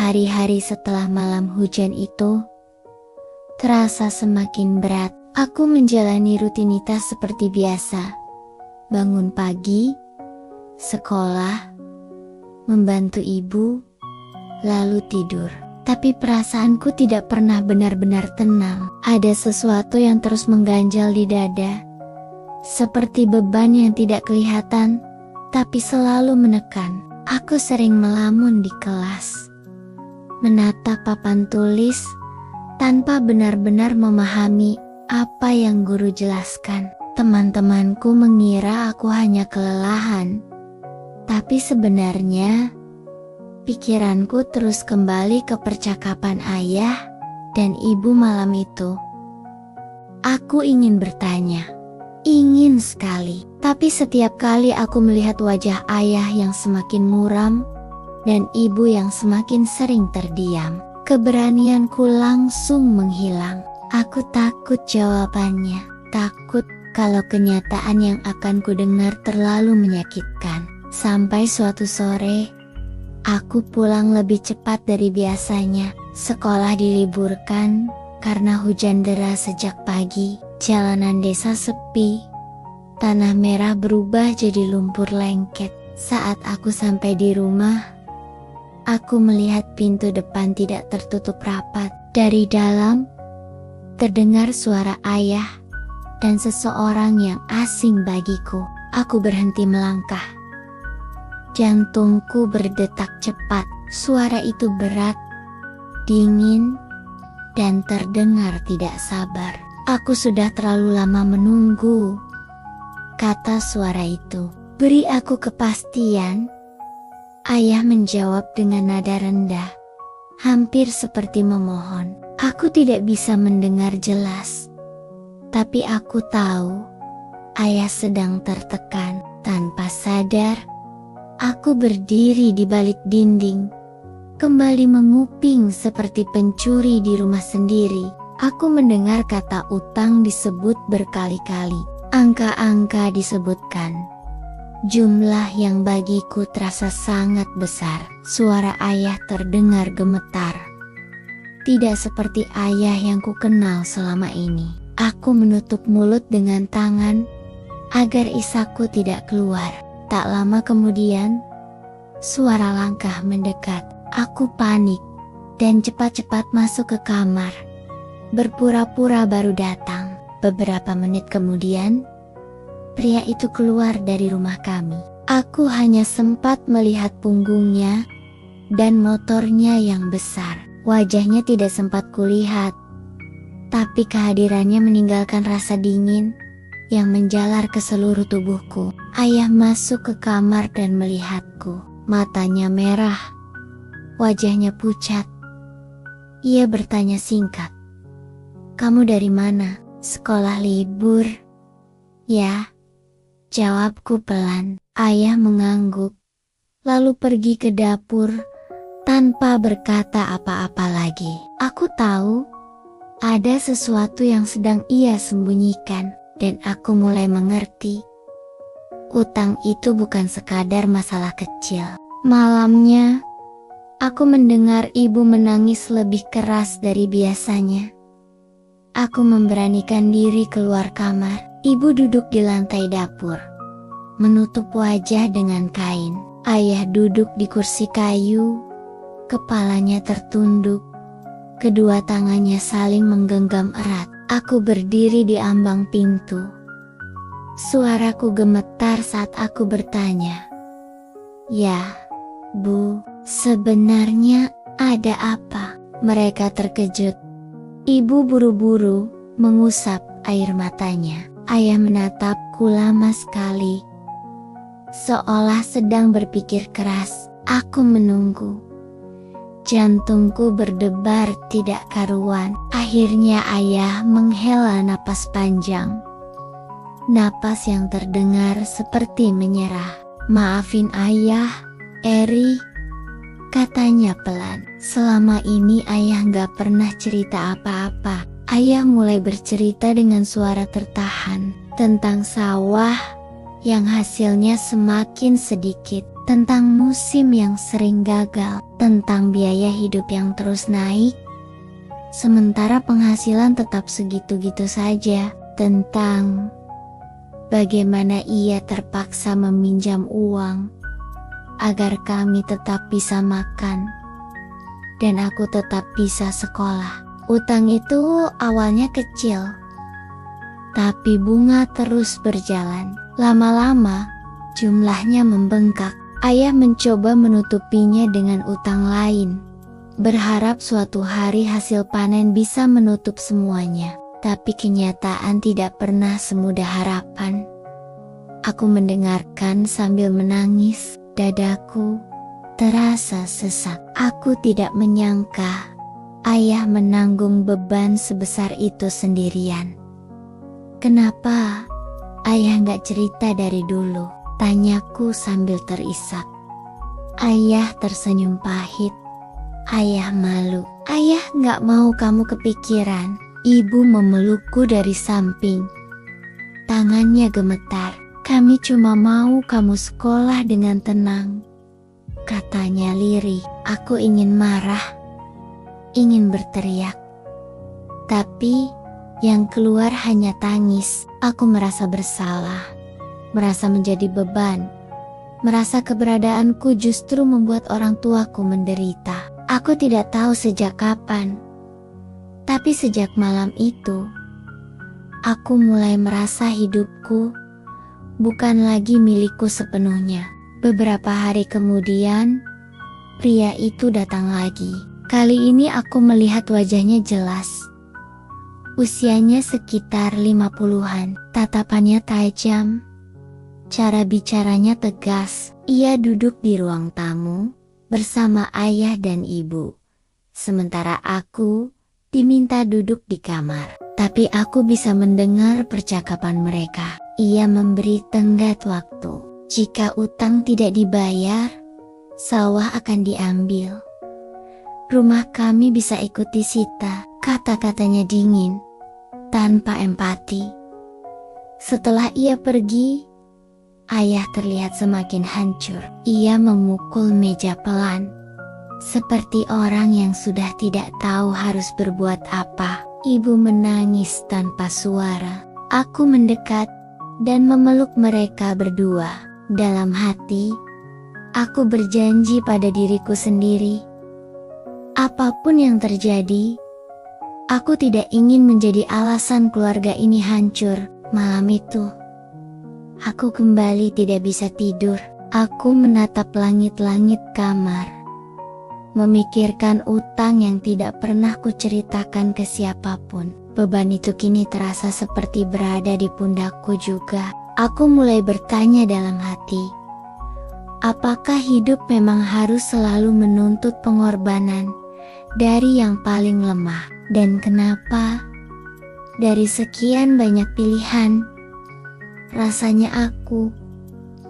hari-hari setelah malam hujan itu terasa semakin berat. Aku menjalani rutinitas seperti biasa. Bangun pagi, sekolah, membantu ibu, lalu tidur. Tapi perasaanku tidak pernah benar-benar tenang. Ada sesuatu yang terus mengganjal di dada. Seperti beban yang tidak kelihatan, tapi selalu menekan. Aku sering melamun di kelas, menatap papan tulis, tanpa benar-benar memahami apa yang guru jelaskan. Teman-temanku mengira aku hanya kelelahan, tapi sebenarnya pikiranku terus kembali ke percakapan ayah dan ibu malam itu. Aku ingin bertanya, ingin sekali, tapi setiap kali aku melihat wajah ayah yang semakin muram dan ibu yang semakin sering terdiam, keberanianku langsung menghilang. Aku takut jawabannya, takut kalau kenyataan yang akan kudengar terlalu menyakitkan. Sampai suatu sore, aku pulang lebih cepat dari biasanya. Sekolah diliburkan karena hujan deras sejak pagi. Jalanan desa sepi. Tanah merah berubah jadi lumpur lengket. Saat aku sampai di rumah, aku melihat pintu depan tidak tertutup rapat. Dari dalam, terdengar suara ayah dan seseorang yang asing bagiku. Aku berhenti melangkah. Jantungku berdetak cepat. Suara itu berat, dingin, dan terdengar tidak sabar. Aku sudah terlalu lama menunggu, kata suara itu. Beri aku kepastian. Ayah menjawab dengan nada rendah, hampir seperti memohon. Aku tidak bisa mendengar jelas, tapi aku tahu ayah sedang tertekan. Tanpa sadar, aku berdiri di balik dinding, kembali menguping seperti pencuri di rumah sendiri. Aku mendengar kata utang disebut berkali-kali. Angka-angka disebutkan. Jumlah yang bagiku terasa sangat besar. Suara ayah terdengar gemetar. Tidak seperti ayah yang ku kenal selama ini. Aku menutup mulut dengan tangan agar isaku tidak keluar. Tak lama kemudian, suara langkah mendekat. Aku panik dan cepat-cepat masuk ke kamar. Berpura-pura baru datang. Beberapa menit kemudian, pria itu keluar dari rumah kami. Aku hanya sempat melihat punggungnya dan motornya yang besar. Wajahnya tidak sempat kulihat, tapi kehadirannya meninggalkan rasa dingin yang menjalar ke seluruh tubuhku. Ayah masuk ke kamar dan melihatku. Matanya merah, wajahnya pucat. Ia bertanya singkat, "Kamu dari mana?" "Sekolah libur." "Ya," jawabku pelan. Ayah mengangguk, lalu pergi ke dapur tanpa berkata apa-apa lagi. Aku tahu ada sesuatu yang sedang ia sembunyikan, dan aku mulai mengerti. Utang itu bukan sekadar masalah kecil. Malamnya, aku mendengar ibu menangis lebih keras dari biasanya. Aku memberanikan diri keluar kamar. Ibu duduk di lantai dapur, menutup wajah dengan kain. Ayah duduk di kursi kayu, kepalanya tertunduk. Kedua tangannya saling menggenggam erat. Aku berdiri di ambang pintu. Suaraku gemetar saat aku bertanya, "Ya, Bu, sebenarnya ada apa?" Mereka terkejut. Ibu buru-buru mengusap air matanya. Ayah menatapku lama sekali, seolah sedang berpikir keras. Aku menunggu. Jantungku berdebar tidak karuan. Akhirnya ayah menghela napas panjang. Napas yang terdengar seperti menyerah. "Maafin ayah, Eri," katanya pelan. Selama ini ayah gak pernah cerita apa-apa. Ayah mulai bercerita dengan suara tertahan tentang sawah yang hasilnya semakin sedikit, tentang musim yang sering gagal, tentang biaya hidup yang terus naik, sementara penghasilan tetap segitu-gitu saja, tentang bagaimana ia terpaksa meminjam uang agar kami tetap bisa makan dan aku tetap bisa sekolah. Utang itu awalnya kecil, tapi bunga terus berjalan. Lama-lama, jumlahnya membengkak. Ayah mencoba menutupinya dengan utang lain, berharap suatu hari hasil panen bisa menutup semuanya. Tapi kenyataan tidak pernah semudah harapan. Aku mendengarkan sambil menangis, dadaku terasa sesak. Aku tidak menyangka ayah menanggung beban sebesar itu sendirian. Kenapa ayah nggak cerita dari dulu? Tanyaku sambil terisak. Ayah tersenyum pahit. Ayah malu. Ayah nggak mau kamu kepikiran. Ibu memelukku dari samping. Tangannya gemetar. Kami cuma mau kamu sekolah dengan tenang, katanya lirih. Aku ingin marah, ingin berteriak, tapi yang keluar hanya tangis. Aku merasa bersalah, merasa menjadi beban, merasa keberadaanku justru membuat orang tuaku menderita. Aku tidak tahu sejak kapan, tapi sejak malam itu, aku mulai merasa hidupku bukan lagi milikku sepenuhnya. Beberapa hari kemudian, pria itu datang lagi. Kali ini aku melihat wajahnya jelas. Usianya sekitar 50-an, tatapannya tajam, cara bicaranya tegas. Ia duduk di ruang tamu bersama ayah dan ibu, sementara aku diminta duduk di kamar. Tapi aku bisa mendengar percakapan mereka. Ia memberi tenggat waktu. Jika utang tidak dibayar, sawah akan diambil. Rumah kami bisa ikut disita. Kata-katanya dingin, tanpa empati. Setelah ia pergi, ayah terlihat semakin hancur. Ia memukul meja pelan, seperti orang yang sudah tidak tahu harus berbuat apa. Ibu menangis tanpa suara. Aku mendekat dan memeluk mereka berdua. Dalam hati, aku berjanji pada diriku sendiri, apapun yang terjadi, aku tidak ingin menjadi alasan keluarga ini hancur. Malam itu, aku kembali tidak bisa tidur. Aku menatap langit-langit kamar, memikirkan utang yang tidak pernah kuceritakan ke siapapun. Beban itu kini terasa seperti berada di pundakku juga. Aku mulai bertanya dalam hati, apakah hidup memang harus selalu menuntut pengorbanan dari yang paling lemah? Dan kenapa dari sekian banyak pilihan, rasanya aku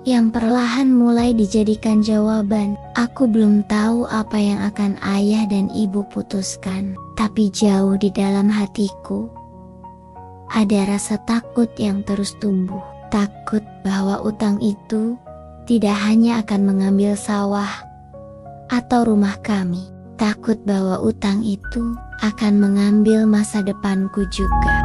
yang perlahan mulai dijadikan jawaban. Aku belum tahu apa yang akan ayah dan ibu putuskan, tapi jauh di dalam hatiku ada rasa takut yang terus tumbuh. Takut bahwa utang itu tidak hanya akan mengambil sawah atau rumah kami. Takut bahwa utang itu akan mengambil masa depanku juga.